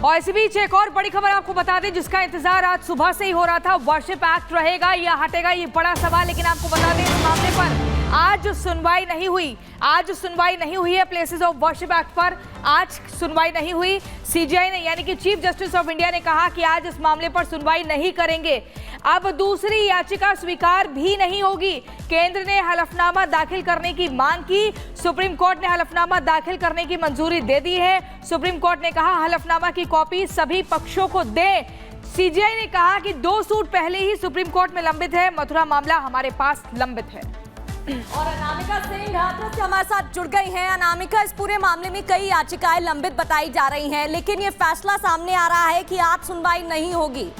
और इसी बीच एक और बड़ी खबर आपको बता दें जिसका इंतजार आज सुबह से ही हो रहा था। वर्शिप एक्ट रहेगा या हटेगा, ये बड़ा सवाल। लेकिन आपको बता दें इस मामले पर आज सुनवाई नहीं हुई। आज सुनवाई नहीं हुई है प्लेसेस ऑफ वर्शिप एक्ट पर। आज सुनवाई नहीं हुई। सीजीआई ने यानी कि चीफ जस्टिस ऑफ इंडिया ने कहा कि आज इस मामले पर सुनवाई नहीं करेंगे। अब दूसरी याचिका स्वीकार भी नहीं होगी। केंद्र ने हलफनामा दाखिल करने की मांग की। सुप्रीम कोर्ट ने हलफनामा दाखिल करने की मंजूरी दे दी है। सुप्रीम कोर्ट ने कहा हलफनामा की कॉपी सभी पक्षों को दें। सीजीआई ने कहा कि 2 सूट पहले ही सुप्रीम कोर्ट में लंबित है, मथुरा मामला हमारे पास लंबित है। और अनामिका सिंह हाथरस से हमारे साथ जुड़ गई हैं। अनामिका, इस पूरे मामले में कई याचिकाएं लंबित बताई जा रही हैं, लेकिन ये फैसला सामने आ रहा है कि आज सुनवाई नहीं होगी।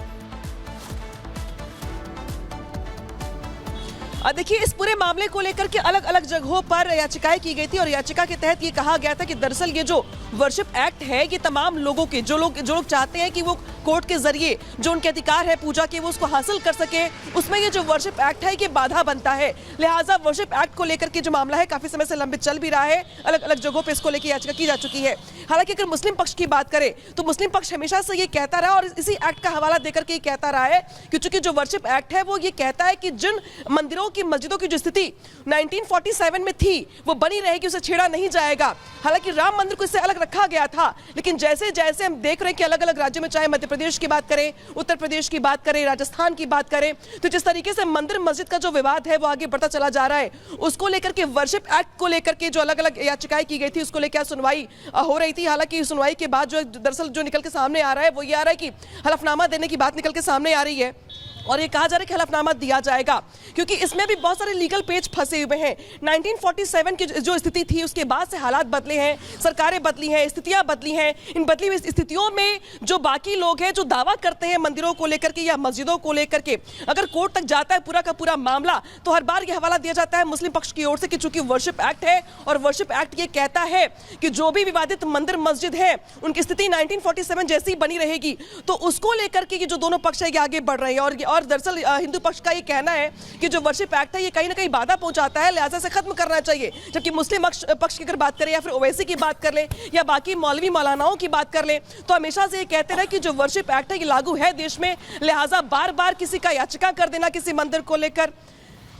देखिए, इस पूरे मामले को लेकर के अलग अलग जगहों पर याचिकाएं की गई थी और याचिका के तहत ये कहा गया था कि दरअसल ये जो वर्शिप एक्ट है ये तमाम लोगों के जो लोग चाहते हैं कि वो कोर्ट के जरिए जो उनके अधिकार है पूजा के वो उसको हासिल कर सके, उसमें ये जो वर्शिप एक्ट है ये बाधा बनता है। लिहाजा वर्शिप एक्ट को लेकर के जो मामला है काफी समय से लंबित चल भी रहा है। अलग अलग जगहों पर इसको लेकर याचिका की जा चुकी है। हालांकि अगर मुस्लिम पक्ष की बात करें तो मुस्लिम पक्ष हमेशा से ये कहता रहा और इसी एक्ट का हवाला देकर के ये कहता रहा है कि चूंकि जो वर्शिप एक्ट है वो ये कहता है कि जिन मंदिरों की मस्जिदों की जो स्थिति 1947 में थी वो बनी रहेगी, उसे छेड़ा नहीं जाएगा। हालांकि राम मंदिर को इससे अलग रखा गया था, लेकिन जैसे जैसे हम देख रहे हैं कि अलग अलग राज्यों में, चाहे मध्य प्रदेश की बात करें, उत्तर प्रदेश की बात करें, राजस्थान की बात करें, तो जिस तरीके से मंदिर मस्जिद का जो विवाद है वो आगे बढ़ता चला जा रहा है, उसको लेकर के वर्शिप एक्ट को लेकर के जो अलग अलग याचिकाएं की गई थी उसको लेकर सुनवाई हो रही थी। हालांकि सुनवाई के बाद जो दरअसल जो निकल के सामने आ रहा है वो ये आ रहा है कि हलफनामा देने की बात निकल के सामने आ रही है और ये कहा जा रहा है कि हलफनामा दिया जाएगा, क्योंकि इसमें भी बहुत सारे लीगल पेज फंसे हुए हैं। 1947 की जो स्थिति थी उसके बाद से हालात बदले हैं, सरकारें बदली हैं, स्थितियां बदली हैं। इन बदली हुई स्थितियों में जो बाकी लोग हैं जो दावा करते हैं मंदिरों को लेकर के या मस्जिदों को लेकर के, अगर कोर्ट तक जाता है पूरा का पूरा मामला तो हर बार ये हवाला दिया जाता है मुस्लिम पक्ष की ओर से कि चूंकि वर्शिप एक्ट है और वर्शिप एक्ट ये कहता है कि जो भी विवादित मंदिर मस्जिद है उनकी स्थिति 1947 जैसी बनी रहेगी, तो उसको लेकर के ये जो दोनों पक्ष है ये आगे बढ़ रहे हैं। और दरअसल हिंदू पक्ष का ये कहना है कि जो वर्शिप एक्ट है ये कहीं ना कहीं बाधा पहुंचाता है, लिहाजा से खत्म करना चाहिए। जबकि मुस्लिम पक्ष की अगर बात करें या फिर ओवैसी की बात कर ले या बाकी मौलवी मौलानाओं की बात कर ले तो हमेशा से ये कहते रहे कि जो वर्शिप एक्ट है ये लागू है देश में, लिहाजा बार बार किसी का याचिका कर देना किसी मंदिर को लेकर,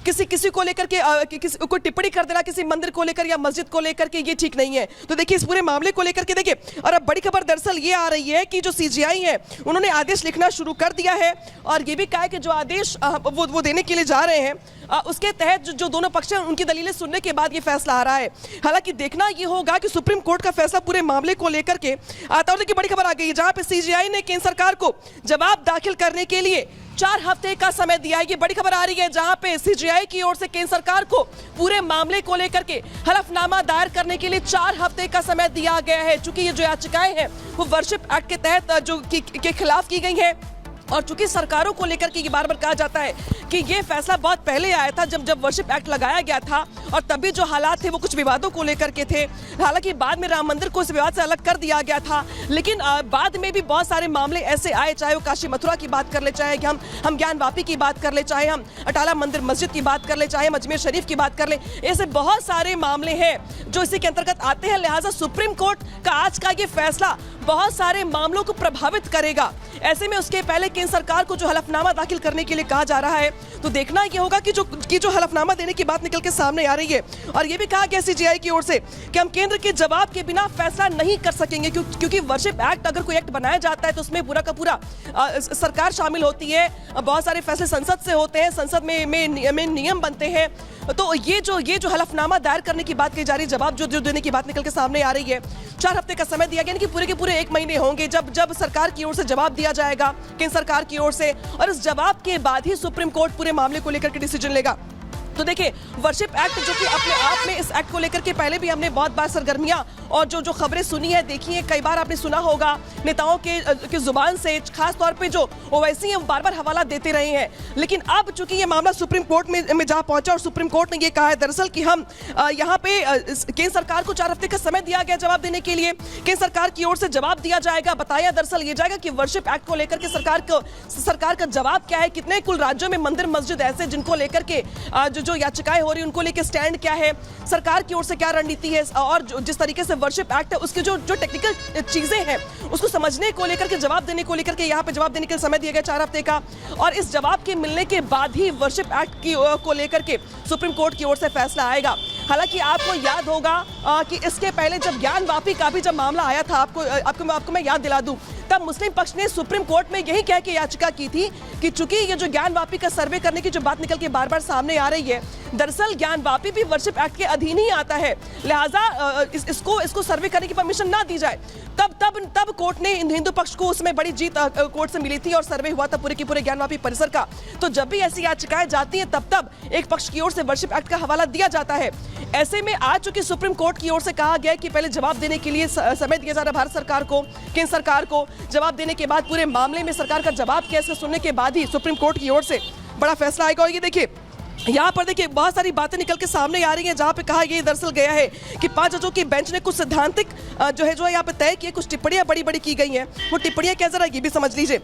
किसी को लेकर के किसी को टिप्पणी कर देना किसी मंदिर को लेकर या मस्जिद को लेकर के, ये ठीक नहीं है। तो देखिए इस पूरे मामले को लेकर के देखिए, और अब बड़ी खबर दरअसल ये आ रही है कि जो सीजीआई है उन्होंने आदेश लिखना शुरू कर दिया है और ये भी कहा है कि जो आदेश वो देने के लिए जा रहे हैं उसके तहत जो दोनों पक्ष हैं उनकी दलीलें सुनने के बाद ये फैसला आ रहा है। हालांकि देखना ये होगा कि सुप्रीम कोर्ट का फैसला पूरे मामले को लेकर के आता है। देखिए बड़ी खबर आ गई है जहां पे सीजीआई ने केंद्र सरकार को जवाब दाखिल करने के लिए 4 हफ्ते का समय दिया है। ये बड़ी खबर आ रही है जहां पे सीजीआई की ओर से केंद्र सरकार को पूरे मामले को लेकर के हलफनामा दायर करने के लिए 4 हफ्ते का समय दिया गया है। चूंकि ये जो याचिकाएं हैं वो वर्शिप एक्ट के तहत जो के खिलाफ की गई हैं और चूंकि सरकारों को लेकर के ये बार बार कहा जाता है कि ये फैसला बहुत पहले आया था जब वर्शिप एक्ट लगाया गया था और तभी जो हालात थे वो कुछ विवादों को लेकर के थे। हालांकि बाद में राम मंदिर को इस विवाद से अलग कर दिया गया था, लेकिन बाद में भी बहुत सारे मामले ऐसे आए, चाहे वो काशी मथुरा की बात कर ले, चाहे हम ज्ञान वापी की बात कर ले, चाहे हम अटाला मंदिर मस्जिद की बात कर ले, चाहे हम अजमेर शरीफ की बात कर ले, ऐसे बहुत सारे मामले हैं जो इसी के अंतर्गत आते हैं। लिहाजा सुप्रीम कोर्ट का आज का ये फैसला बहुत सारे मामलों को प्रभावित करेगा। ऐसे में उसके पहले केंद्र सरकार को जो हलफनामा दाखिल करने के लिए कहा जा रहा है तो देखना ये होगा कि जो हलफनामा देने की बात निकल के सामने आ रही है। और ये भी कहा गया सीजीआई की ओर से कि हम केंद्र के जवाब के बिना फैसला नहीं कर सकेंगे, क्योंकि वर्शिप एक्ट अगर कोई एक्ट बनाया जाता है तो उसमें पूरा का पूरा सरकार शामिल होती है, बहुत सारे फैसले संसद से होते हैं, संसद में नियम बनते हैं। तो ये जो हलफनामा दायर करने की बात कही जा रही है, जवाब जो देने की बात निकल के सामने आ रही है, 4 हफ्ते का समय दिया गया, यानी कि पूरे के पूरे 1 महीने होंगे जब सरकार की ओर से जवाब दिया जाएगा केंद्र सरकार की ओर से, और इस जवाब के बाद ही सुप्रीम कोर्ट पूरे मामले को लेकर के डिसीजन लेगा। तो देखिए वर्शिप एक्ट जो कि अपने आप में, इस एक्ट को लेकर के पहले भी हमने बहुत बार सरगर्मियां और जो खबरें सुनी है, देखी है, कई बार आपने सुना होगा नेताओं के जुबान से, खास तौर पे जो ओवैसी हैं बार बार हवाला देते रहे हैं। लेकिन अब चूंकि ये मामला सुप्रीम कोर्ट में जा पहुंचा और सुप्रीम कोर्ट ने ये कहा है दरअसल कि हम यहाँ पे केंद्र सरकार को 4 हफ्ते का समय दिया गया जवाब देने के लिए, केंद्र सरकार की ओर से जवाब दिया जाएगा। बताया दरअसल ये जाएगा कि वर्शिप एक्ट को लेकर के सरकार का जवाब क्या है, कितने कुल राज्यों में मंदिर मस्जिद ऐसे जिनको लेकर के जो याचिकाएं हो रही हैं उनको लेकर स्टैंड क्या है, सरकार की ओर से क्या रणनीति है, और जिस तरीके से वर्शिप एक्ट है उसके जो टेक्निकल चीजें हैं उसको समझने को लेकर के, जवाब देने को लेकर के यहाँ पे जवाब देने के समय दिया गया 4 हफ्ते का, और इस जवाब के मिलने के बाद ही वर्शिप एक्ट की को लेकर के सुप्रीम कोर्ट की ओर से फैसला आएगा। हालांकि आपको याद होगा कि इसके पहले जब ज्ञान वापी का भी जब मामला आया था, आपको मैं याद दिला दूं, तब मुस्लिम पक्ष ने सुप्रीम कोर्ट में यही कह के याचिका की थी कि चूंकि ये जो ज्ञान वापी का सर्वे करने की जो बात निकल के बार बार सामने आ रही है, दरअसल ज्ञान वापी भी वर्शिप एक्ट के अधीन ही आता है, लिहाजा इसको सर्वे करने की परमिशन ना दी जाए। तब कोर्ट ने हिंदू पक्ष को उसमें बड़ी जीत कोर्ट से मिली थी और सर्वे हुआ था पूरे के पूरे ज्ञान वापी परिसर का। तो जब भी ऐसी याचिकाएं जाती हैं तब एक पक्ष की ओर से वर्शिप एक्ट का हवाला दिया जाता है। ऐसे में आज चूंकि सुप्रीम कोर्ट की ओर से कहा गया कि पहले जवाब देने के लिए समय दिया जा रहा है भारत सरकार को, केंद्र सरकार को, जवाब देने के बाद पूरे मामले में सरकार का जवाब क्या है इसको सुनने के बाद ही सुप्रीम कोर्ट की ओर से बड़ा फैसला आएगा। और ये देखिए यहाँ पर देखिए बहुत सारी बातें निकल के सामने आ रही हैं, जहाँ पे कहा ये दरअसल गया है कि 5 जजों की बेंच ने कुछ सैद्धांतिक जो है यहाँ पे तय किए, कुछ टिप्पणियां बड़ी की गई हैं। वो टिप्पणियां क्या, जरा ये भी समझ लीजिए।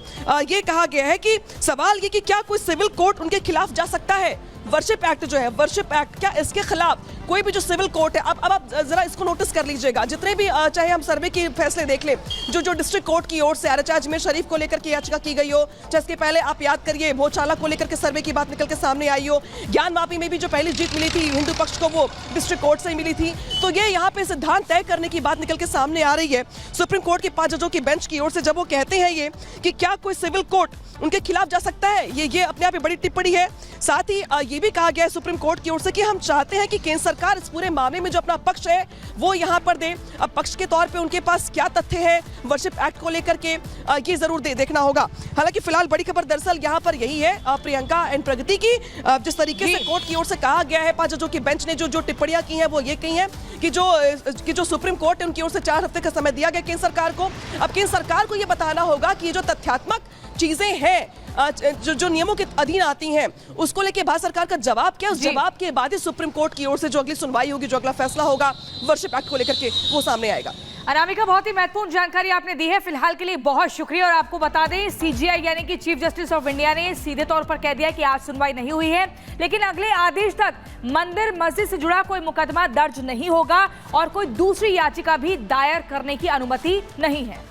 ये कहा गया है कि सवाल ये कि क्या कोई सिविल कोर्ट उनके खिलाफ जा सकता है, वर्शिप एक्ट जो है, वर्शिप एक्ट, क्या इसके खिलाफ कोई भी जो सिविल कोर्ट है, अब आप जरा इसको नोटिस कर लीजिएगा, जितने भी चाहे हम सर्वे के फैसले देख लें जो डिस्ट्रिक्ट कोर्ट की ओर से चाहे अजमेर शरीफ को लेकर के याचिका की गई हो, चाहे इसके पहले आप याद करिए भोजशाला को लेकर के सर्वे की बात निकल के सामने आई हो, ज्ञान वापी में भी जो पहली जीत मिली थी हिंदू पक्ष को वो डिस्ट्रिक्ट कोर्ट से मिली थी। तो ये यहाँ पे सिद्धांत तय करने की बात निकल के सामने आ रही है सुप्रीम कोर्ट के 5 जजों की बेंच की ओर से, जब वो कहते हैं ये कि क्या कोई सिविल कोर्ट उनके खिलाफ जा सकता है। ये अपने आप में बड़ी टिप्पणी है। साथ ही ये भी कहा गया है सुप्रीम कोर्ट की ओर से कि हम चाहते हैं कि केंद्र सरकार इस पूरे मामले में जो अपना पक्ष है वो यहाँ पर दे। अब पक्ष के तौर पे उनके पास क्या तथ्य है वर्शिप एक्ट को लेकर के, ये जरूर देखना होगा। हालांकि फिलहाल बड़ी खबर दरअसल यहाँ पर यही है प्रियंका एंड प्रगति की, जिस तरीके से कोर्ट की ओर से कहा गया है 5 जजों की बेंच ने जो टिप्पणियां की हैं वो ये कही हैं कि जो सुप्रीम कोर्ट है उनकी ओर से 4 हफ्ते का समय दिया गया केंद्र सरकार को। अब केंद्र सरकार को ये बताना होगा कि ये जो तथ्यात्मक चीजें हैं जो नियमों के अधीन आती हैं उसको लेके भारत सरकार का जवाब क्या, उस जवाब के बाद ही सुप्रीम कोर्ट की ओर से जो अगली सुनवाई होगी, जो अगला फैसला होगा वर्शिप एक्ट को लेकर के, वो सामने आएगा। अनामिका, बहुत ही महत्वपूर्ण जानकारी आपने दी है, फिलहाल के लिए बहुत शुक्रिया। और आपको बता दें सीजीआई यानी कि चीफ जस्टिस ऑफ इंडिया ने सीधे तौर पर कह दिया कि आज सुनवाई नहीं हुई है, लेकिन अगले आदेश तक मंदिर मस्जिद से जुड़ा कोई मुकदमा दर्ज नहीं होगा और कोई दूसरी याचिका भी दायर करने की अनुमति नहीं है।